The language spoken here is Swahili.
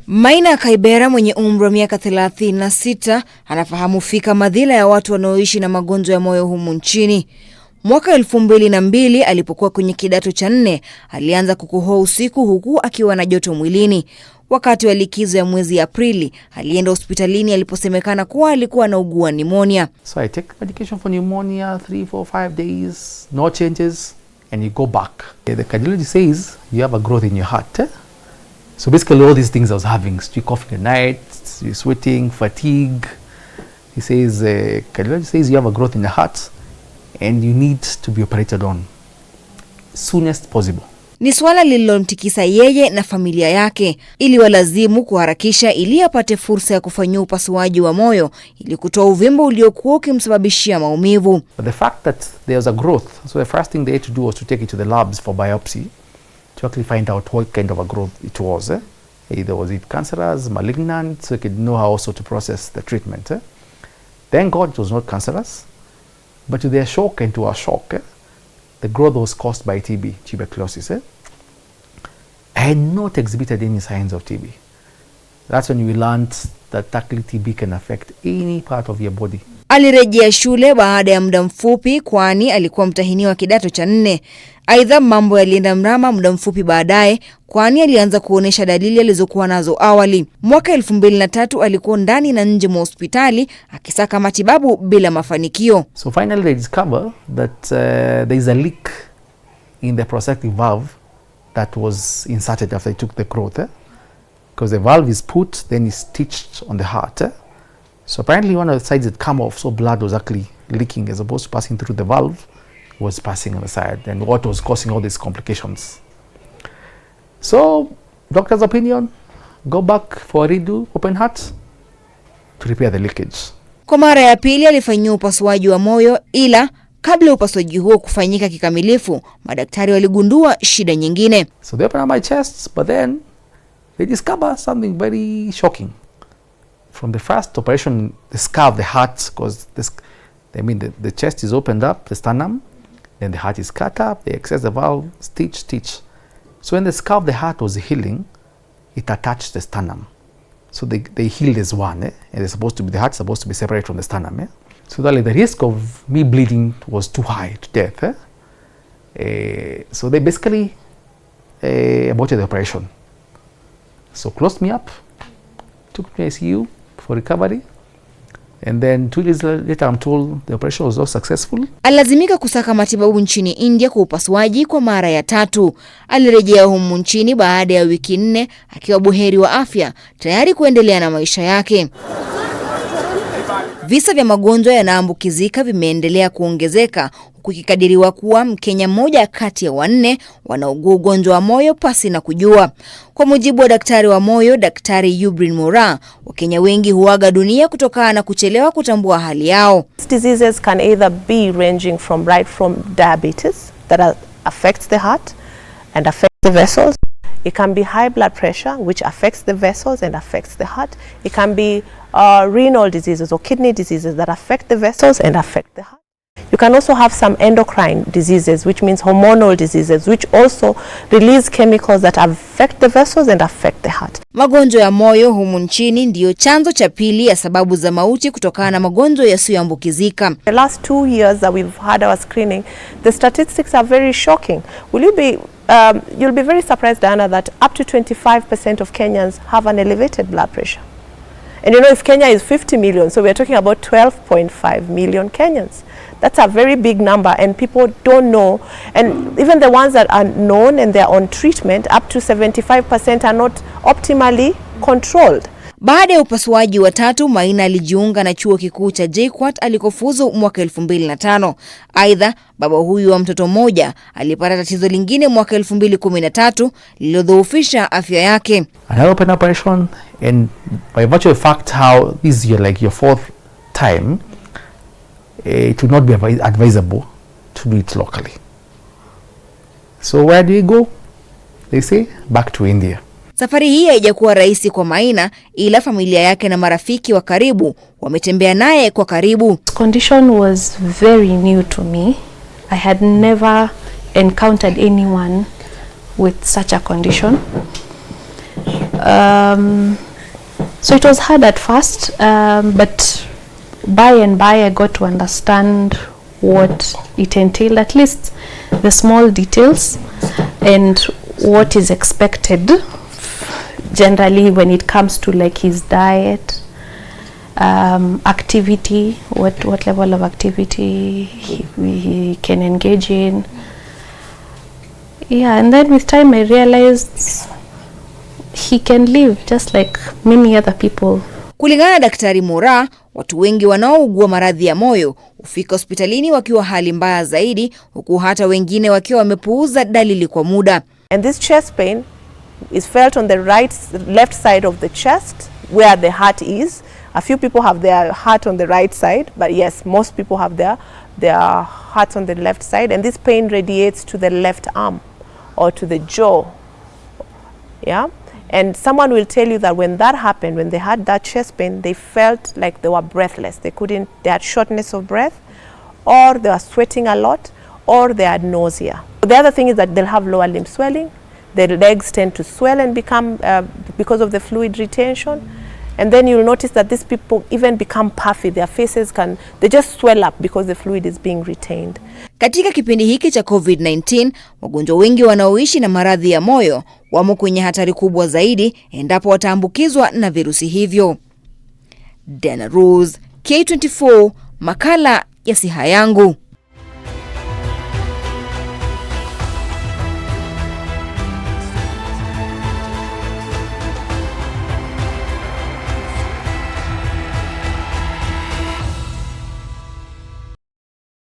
Maina Kaibera mwenye umri wa miaka 36 anafahamu fika madhila ya watu wanaoishi na magonjwa ya moyo humu nchini. Mwaka 2002 alipokuwa kwenye kidato cha 4 alianza kukohoa usiku huku akiwa na joto mwilini. Wakati wa likizo ya mwezi Aprili alienda hospitalini aliposemekana kuwa alikuwa anaugua pneumonia. So I take medication for pneumonia 3, 4, 5 days, no changes, and you go back. The cardiologist says you have a growth in your heart. So basically all these things I was having, coughing at night, sweating, fatigue. He says, cardiologist says you have a growth in the heart and you need to be operated on soonest possible. Ni swala lililomtikisa yeye na familia yake, ili walazimu kuharakisha ili apate fursa ya kufanyia upasuaji wa moyo ili kutoa uvimbe uliokuwa ukimsababishia maumivu. But the fact that there was a growth, so the first thing they had to do was to take it to the labs for biopsy to actually find out what kind of a growth it was. Either was it cancerous, malignant, so you could know how also to process the treatment. Thank God it was not cancerous, but to their shock and to our shock, the growth was caused by TB, tuberculosis. I had not exhibited any signs of TB. That's when we learned that actually TB can affect any part of your body. Alirejea shule baada ya muda mfupi kwani alikuwa mtahiniwa kidato cha 4. Aidha mambo yalienda mrama muda mfupi baadaye kwani alianza kuonesha dalili alizokuwa nazo awali. Mwaka 2003 alikuwa ndani na nje mwa hospitali akisaka matibabu bila mafanikio. So finally they discover that there is a leak in the prosthetic valve that was inserted after they took the growth. Because the valve is put, then is stitched on the heart. So apparently one of the sides had come off, so blood was actually leaking as opposed to passing through the valve, was passing on the side, and what was causing all these complications. So doctor's opinion, go back for a redo, open heart, to repair the leakage. Kwa mara ya pili alifanyia upasuaji wa moyo, ila kabla upasuaji huo kufanyika kikamilifu, madaktari waligundua shida nyingine. So they opened up my chest, but then they discovered something very shocking. From the first operation, they scarred the heart because the chest is opened up, the sternum, then the heart is cut up, they access the valve, stitch. So when the scar of the heart was healing, it attached the sternum. So they healed as one, and the heart is supposed to be separate from the sternum. So that the risk of me bleeding was too high to death. So they basically aborted the operation. So closed me up, took me to ICU for recovery, and then 2 days later I'm told the operation was not successful. Alilazimika kusaka matibabu nchini India kwa upasuaji kwa mara ya 3. Alirejea humu nchini baada ya wiki 4 akiwa buheri wa afya, tayari kuendelea na maisha yake. Visa vya magonjwa yanaambukizika vimeendelea kuongezeka, kukikadiriwa kuwa Mkenya mmoja kati ya 4 wanaugua ugonjwa wa moyo pasi na kujua. Kwa mujibu wa daktari wa moyo, Daktari Yubrin Mora, Wakenya wengi huaga dunia kutokana na kuchelewa kutambua hali yao. Diseases can either be ranging from diabetes that affects the heart and affects the vessels. It can be high blood pressure, which affects the vessels and affects the heart. It can be renal diseases or kidney diseases that affect the vessels and affect the heart. You can also have some endocrine diseases, which means hormonal diseases, which also release chemicals that affect the vessels and affect the heart. Magonjwa ya moyo humu nchini ndiyo chanzo cha pili ya sababu za mauti kutokana na magonjwa yasiyoambukizika. The last 2 years that we've had our screening, the statistics are very shocking. You'll be very surprised, Diana, that up to 25% of Kenyans have an elevated blood pressure. And you know, if Kenya is 50 million, so we're talking about 12.5 million Kenyans. That's a very big number, and people don't know. And even the ones that are known and they're on treatment, up to 75% are not optimally controlled. Baada ya upasuaji wa 3, Maina alijiunga na chuo kikuu cha JKUAT alikofuzu mwaka 2005. Aidha, baba huyu wa mtoto mmoja alipata tatizo lingine mwaka 2013 lililodhoofisha afya yake. I had open operation, and by virtue of fact how this is your 4th time, it would not be advisable to do it locally. So where do you go? They say back to India. Safari hii haijakuwa rahisi kwa Maina, ila familia yake na marafiki wa karibu wametembea naye kwa karibu. This condition was very new to me. I had never encountered anyone with such a condition. So it was hard at first, but by and by I got to understand what it entailed, at least the small details and what is expected generally when it comes to like his diet, activity, what level of activity he can engage in. Yeah, and then with time I realized he can live just like many other people. Kulingana na Daktari Mora, watu wengi wanaougua maradhi ya moyo hufika hospitalini wakiwa hali mbaya zaidi, huku hata wengine wakiwa wamepuuza dalili kwa muda. And this chest pain is felt on the left side of the chest where the heart is. A few people have their heart on the right side, but yes, most people have their heart on the left side, and this pain radiates to the left arm or to the jaw. Yeah. And someone will tell you that when that happened, when they had that chest pain, they felt like they were breathless. They had shortness of breath, or they were sweating a lot, or they had nausea. The other thing is that they'll have lower limb swelling. Their legs tend to swell and become, because of the fluid retention. And then you'll notice that these people even become puffy. Their faces they just swell up because the fluid is being retained. Katika kipindi hiki cha COVID-19, wagonjwa wengi wanaoishi na maradhi ya moyo wamo kwenye hatari kubwa zaidi endapo wataambukizwa na virusi hivyo. Dana Rose, K24, makala ya Siha Yangu.